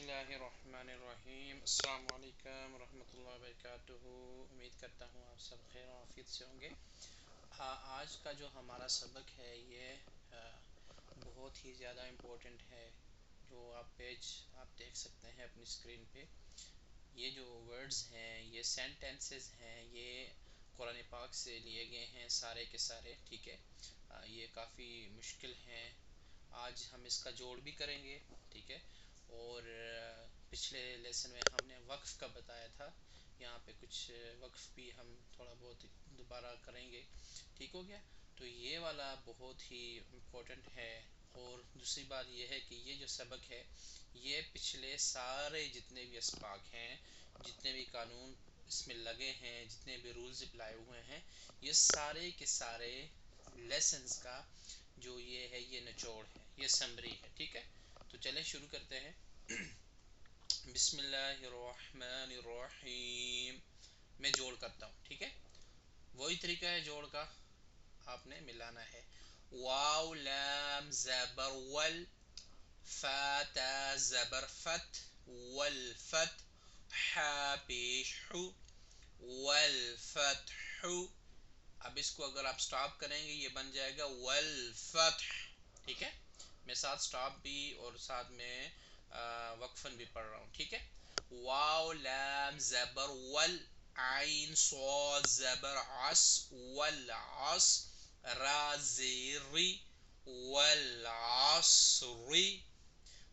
اللہ الرحمن الرحیم، السلام علیکم ورحمۃ اللہ وبرکاتہ۔ امید کرتا ہوں آپ سب خیر و عافیت سے ہوں گے۔ آج کا جو ہمارا سبق ہے یہ بہت ہی زیادہ امپورٹنٹ ہے۔ جو آپ پیج آپ دیکھ سکتے ہیں اپنی اسکرین پہ، یہ جو ورڈز ہیں یہ سینٹینسز ہیں، یہ قرآن پاک سے لیے گئے ہیں سارے کے سارے، ٹھیک ہے۔ یہ کافی مشکل ہیں۔ آج ہم اس کا جوڑ بھی کریں گے، ٹھیک ہے۔ اور پچھلے لیسن میں ہم نے وقف کا بتایا تھا، یہاں پہ کچھ وقف بھی ہم تھوڑا بہت دوبارہ کریں گے، ٹھیک ہو گیا۔ تو یہ والا بہت ہی امپورٹنٹ ہے۔ اور دوسری بات یہ ہے کہ یہ جو سبق ہے یہ پچھلے سارے جتنے بھی اسباق ہیں، جتنے بھی قانون اس میں لگے ہیں، جتنے بھی رولز اپلائی ہوئے ہیں، یہ سارے کے سارے لیسنز کا جو یہ ہے یہ نچوڑ ہے، یہ سمری ہے، ٹھیک ہے۔ تو چلیں شروع کرتے ہیں۔ بسم اللہ الرحمن الرحیم۔ میں جوڑ کرتا ہوں، ٹھیک ہے۔ وہی طریقہ ہے جوڑ کا، آپ نے ملانا ہے۔ واو لام زبر ول، فا تا زبر فت، والفت، حا پیش حو، والفتح۔ اب اس کو اگر آپ سٹاپ کریں گے یہ بن جائے گا والفتح، ٹھیک ہے۔ میں ساتھ سٹاپ بھی اور ساتھ میں وقفن بھی پڑھ رہا ہوں، ٹھیک ہے۔ واو لام زبر ول، عین صاد زبر عس، والعص، را زیری، والعصر،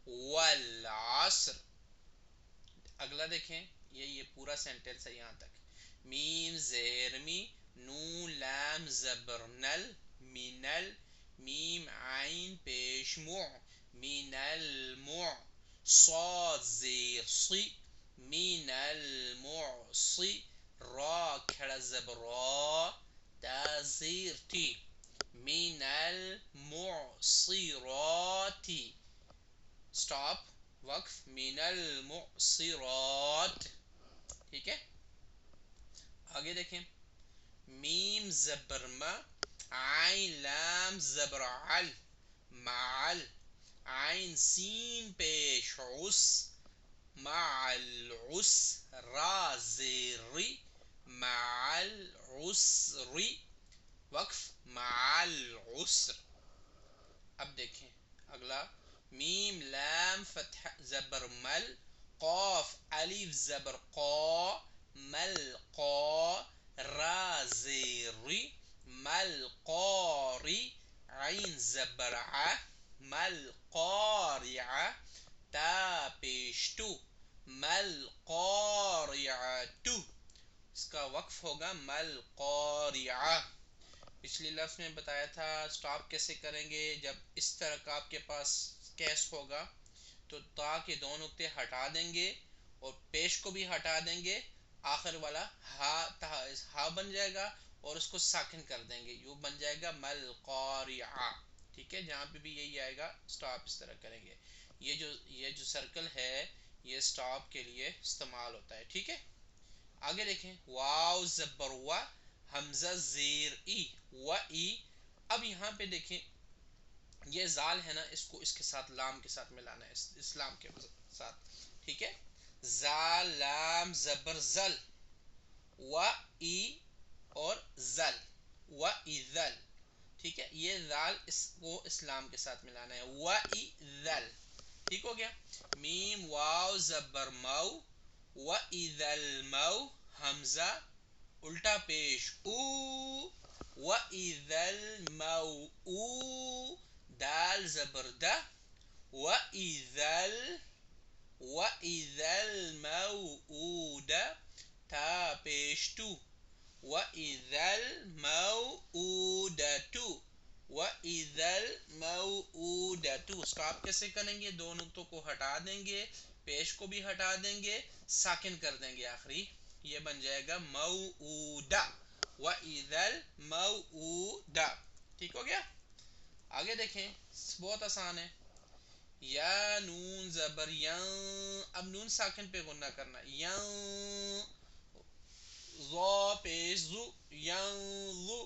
والعصر۔ اگلا دیکھیں، یہ پورا سینٹنس ہے یہاں تک۔ میم زیر می، نون لام زبر نل، منل، میم عین پیش مع، من المع، صاد زیر صی، من المعصی، را کھڑا زبر را، تا زیر ٹی، من المعصرات، سٹاپ، وقف، من المعصرات، ٹھیک ہے۔ آگے دیکھیں، میم زبر ما، عین لام زبر عل، معل، عین سین پیش عس، مع العسر، زیری، مع العسر، وقف، مع العسر۔ اب دیکھیں اگلا، میم لام فتح زبر مل، قاف الف زبر قا، ملقا، را زیری، ملقاری، عین زبر ع، ملقارع، تا پیش تو، ملقارعۃ، اس کا وقف ہوگا ملقارعہ۔ پچھلی لفظ میں بتایا تھا سٹاپ کیسے کریں گے، جب اس طرح کا آپ کے پاس کیس ہوگا تو تا کے دو نقطے ہٹا دیں گے اور پیش کو بھی ہٹا دیں گے، آخر والا ہا بن جائے گا اور اس کو ساکن کر دیں گے، یوں بن جائے گا ملقارعہ، ٹھیک ہے۔ جہاں پہ بھی یہی آئے گا سٹاپ اس طرح کریں گے۔ یہ جو سرکل ہے یہ سٹاپ کے لیے استعمال ہوتا ہے، ٹھیک ہے۔ آگے دیکھیں، واو زبر و، حمزہ زیر ای، و ای۔ اب یہاں پہ دیکھیں یہ زال ہے نا، اس کو اس کے ساتھ لام کے ساتھ ملانا ہے، اس لام کے ساتھ، ٹھیک ہے۔ زال لام زبر زل، و ای اور زل، و ای ذل، ٹھیک ہے۔ یہ زال اس کو اسلام کے ساتھ ملانا ہے، و ای ذل، ٹھیک ہو گیا۔ میم واو زبر مو، و ای ذل مو، حمزہ الٹا پیش او، و ای ذل مو او، دال زبر دا، و ای ذل موعود، تا پیش تو، و ای ذل موعودۃ، و ای ذل موعودۃ۔ سٹاپ کیسے کریں گے، دو نقطوں کو ہٹا دیں گے، پیش کو بھی ہٹا دیں گے، ساکن کر دیں گے آخری، یہ بن جائے گا موعودہ، و ای ذل موعودہ، ٹھیک ہو گیا۔ آگے دیکھیں، بہت آسان ہے۔ یا نون زبر ین، اب نون ساکن پہ غنہ کرنا، ین، ظا پیش زو، ین ظو،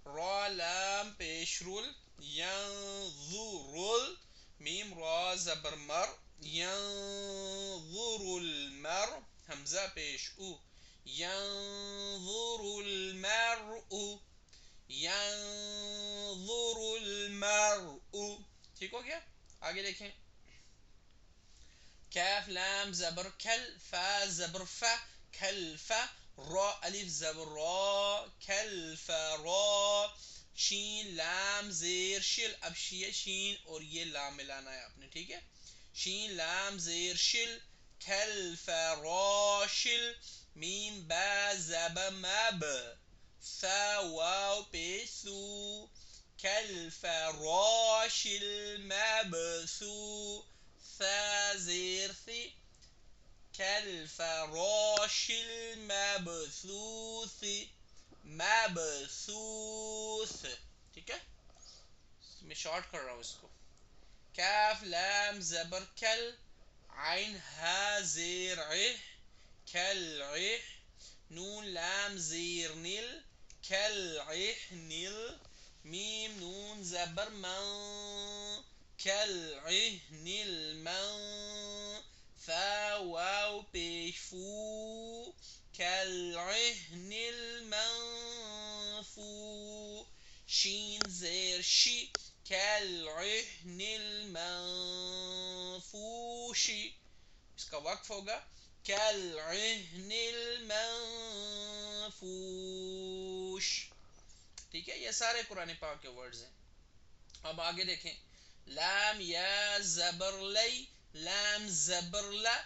را لام پیش رول، ین ظو رول، میم را زبر مر، ین حمزہ پیش او، ینظر المرء، ینظر المرء. ٹھیک ہو گیا. آگے دیکھیں. کیف لام زبر کل، فا زبر فا، کل فا، را الف زبر را، کل فرا، شین لام زیر شل. اب شین اور یہ لام ملانا ہے آپ نے. ٹھیک ہے. شین لام زیر شل، کل فراشل. میم با زب مب، فا واو پیش سو، کل فراش المبثو. ثا زیر ثی، کل فراش المبثوث، مبثوث. ٹھیک ہے. میں شارٹ کر رہا ہوں اس کو. کاف لام زبر کل، عین ہا زیر عہ، کل عہ. نون لام زیر نل، کل عہ نل. میم نون زبر من، کل عہن المن. فا واو پیش فو، کل عہن المنفو. شین زیر شی، کل عہن المنفوش. اس کا وقف ہوگا کل عہن المنفوش. ٹھیک ہے. یہ سارے قرآن پاک کے ورڈز ہیں. اب آگے دیکھیں. لام یا زبر لی، لام زبر لا،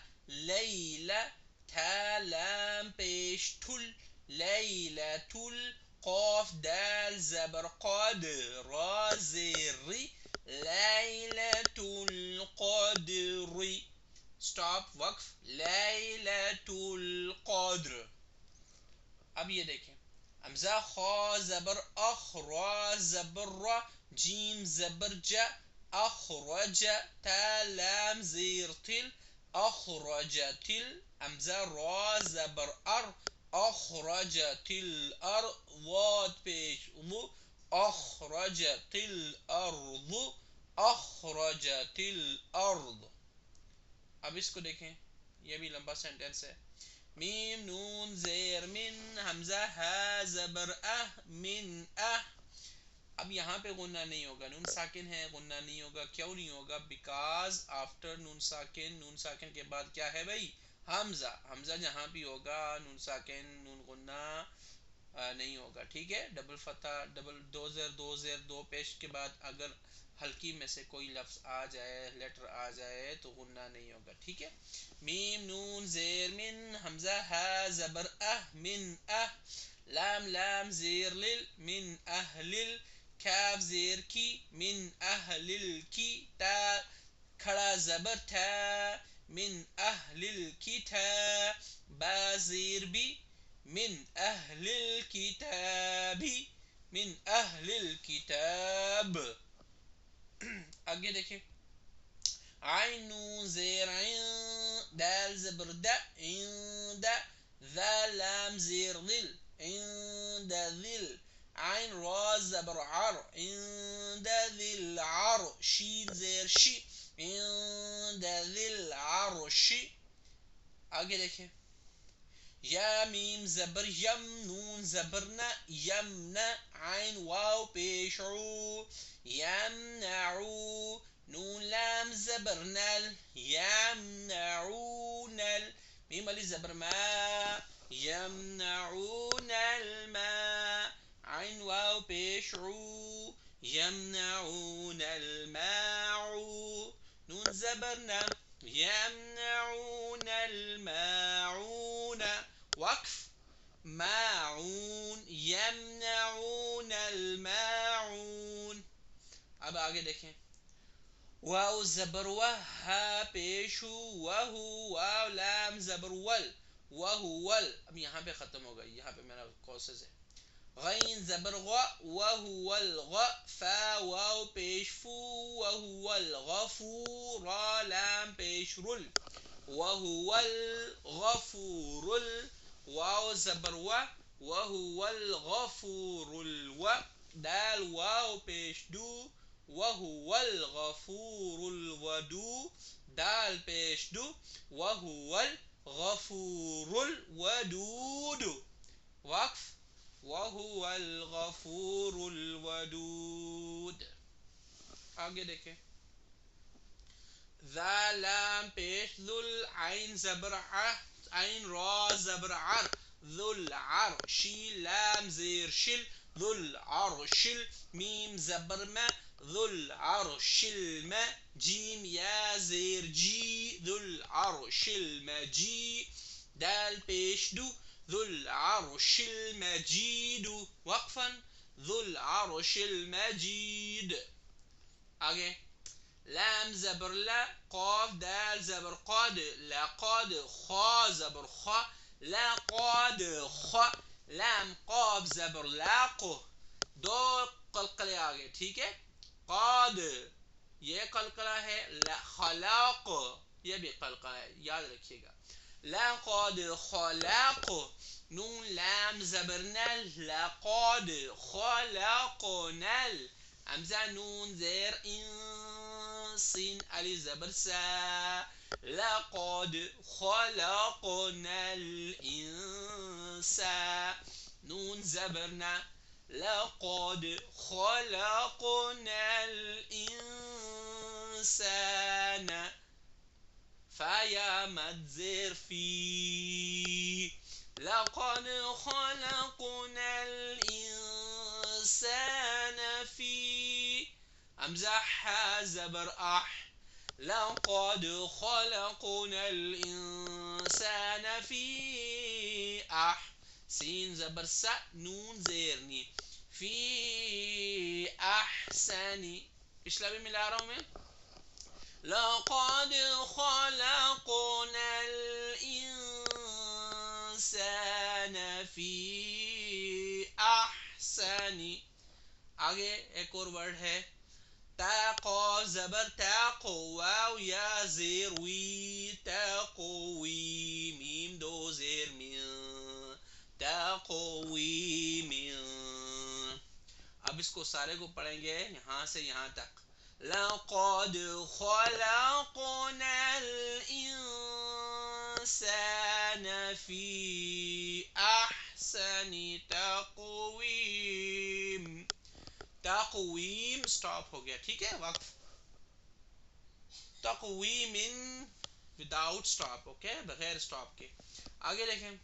لیلا. تھا لام پیش ٹھل، لیلۃ ال. قاف دال زبر قاد، را زیر ری، لیلۃ القدر. اسٹاپ. وقف. لیلۃ القدر. اب یہ دیکھیں. حمزہ خا زبر اخ، را زبر را، جیم زبر جا، اخرج. تا لام زیر تل، اخرجت ال. حمزہ را زبر ار، اخرجت الارض. واد پیش ضو، اخرجت الارض، اخرجت الارض. اب اس کو دیکھیں. یہ بھی لمبا سینٹینس ہے. میم نون زیر من، حمزہ ہا زبر اہ، من اہ. اب یہاں پہ غنہ نہیں ہوگا. نون ساکن ہے، غنہ نہیں ہوگا. کیوں نہیں ہوگا؟ بیکاز آفٹر نون ساکن، نون ساکن کے بعد کیا ہے بھائی؟ حمزہ. حمزہ جہاں بھی ہوگا نون ساکن نون غنہ نہیں ہوگا. ٹھیک ہے. ڈبل فتح، ڈبل دو زیر دو زیر دو پیش کے بعد اگر ہلکی میں سے کوئی لفظ آ جائے، لیٹر آ جائے تو غنہ نہیں ہوگا. ٹھیک ہے. میم نون زیر من، حمزہ ہا زبر اہ، من اہ. لام لام زیر لل، من اہلل. کاف زیر کی، من اہلل کی. تا کھڑا زبر تھا، من اہلل کی تھا. با زیر بی، من اہل الکتاب، من اہل الکتاب. آگے دیکھیں. عین نون زیر عین، دال زبر دا، عند. ذا لام زیر ذل، عند ذل. عین را زبر عر، عند ذی العر. شین زیر شی، عند ذی العرش. آگے دیکھیں. یا میم زبر یم، نون زبر نا، یمنا. عین واو پیش عو، یمنعو. نون لام زبر نل، یمنعونل. میم علی زبر ما، یمنعون الماء. عین واو پیش عو، یمنعون الماء. نون زبر نا، یمنعون الماعون. وقف. ماعون، یمنعون الماعون. اب آگے دیکھیں. واو زبر و، ہا پیشو، وہو. واو لام زبر ول، وہول. اب یہاں پہ ختم ہو گئی، یہاں پہ میرا کوسز ہے. غین زبر غ، وہو الغ. فا واو پیش فو، وہو الغفور. را لام پیش رل، وهو الغفور. واو زبر و، وهو الغفور الو. دال واو پیش دو، وهو الغفور الودو. دال پیش دو، وهو غفور الودود. وقف. وهو الغفور الودود. آگے دیکھیں. ذا لام پیش ذل عین زبر ع عین را زبر عر ذل عر شی لام زیر شل ذل عرشل میم زبر ما ذل عرشل ما جیم یا زیر جی ذل عرشل مجی دال پیش دو ذل عرشل مجید. وقفا ذل عرشل مجید. آگے. لام زبر لا قاف دال زبر قاد لقاد خا زبر خا لقاد خا لام قاف زبر لاق دو قلقلے آگے. ٹھیک ہے. قاد یہ قلقلہ ہے. خلاق یہ بھی قلقلہ ہے یاد رکھیے گا. لقد خلاق نون لام زبر نل لقد خلقنا همزة نون زير إن سين ألف زبر سا لقد خلقنا الإنسان نون زبرنا لقد خلقنا الإنسان فيا متزر في لقد خلقنا الإنسان في أمزح زبر أح لقد خلقنا الإنسان في أح سين زبر س نون زيرني في أحسن. پچھلا بھی ملا رہا ہوں میں. لقد خلقنا الإنسان في أحسن. آگے ایک اور ورڈ ہے تاقو زبر تاقو واو یا زیر وی تاقوی میم دو زیر من تاقوی من. اب اس کو سارے کو پڑھیں گے یہاں سے یہاں تک. لقد خلقنا الإنسان في أحسن تقويم. تقویم سٹاپ ہو گیا. ٹھیک ہے. وقف. تقویم وداؤٹ سٹاپ. اوکے بغیر سٹاپ کے. آگے دیکھیں.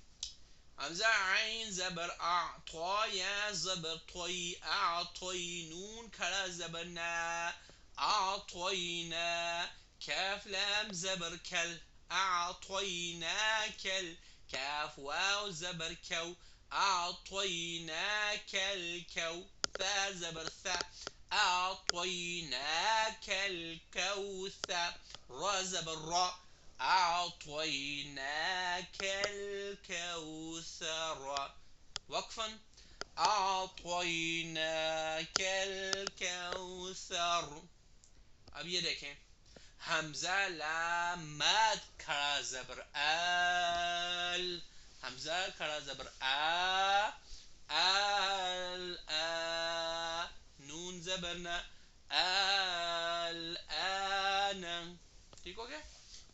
حمزہ عین زبر اعطا یا زبر طوی اعطی نون کھڑا زبر نا اعطینا کاف لام زبر کل اعطینا کل کاف واو زبر کو اعطینا کل کو ثا زبر ثا اعطیناک الکوثر را زبر را اعطیناک الکوثر. وقفا اعطیناک الکوثر. اب یہ دیکھیں حمزہ لام ماد کھڑا زبر آل حمزہ کھڑا زبر آ آل آ نون زبرنا الآن. ٹھیک ہو گیا.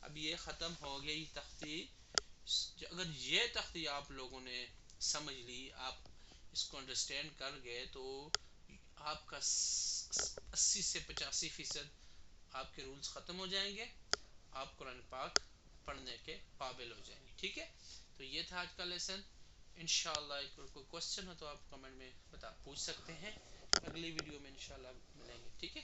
اب یہ ختم ہو گئی تختی. اگر یہ تختی آپ لوگوں نے سمجھ لی آپ اس کو انڈرسٹینڈ کر گئے تو آپ کا 80 سے 85% آپ کے رولز ختم ہو جائیں گے. آپ قرآن پاک پڑھنے کے قابل ہو جائیں گے. ٹھیک ہے. تو یہ تھا آج کا لیسن. انشاءاللہ کوئی کوسچن ہو تو آپ کمنٹ میں پوچھ سکتے ہیں. اگلی ویڈیو میں انشاءاللہ ملیں گے. ٹھیک ہے.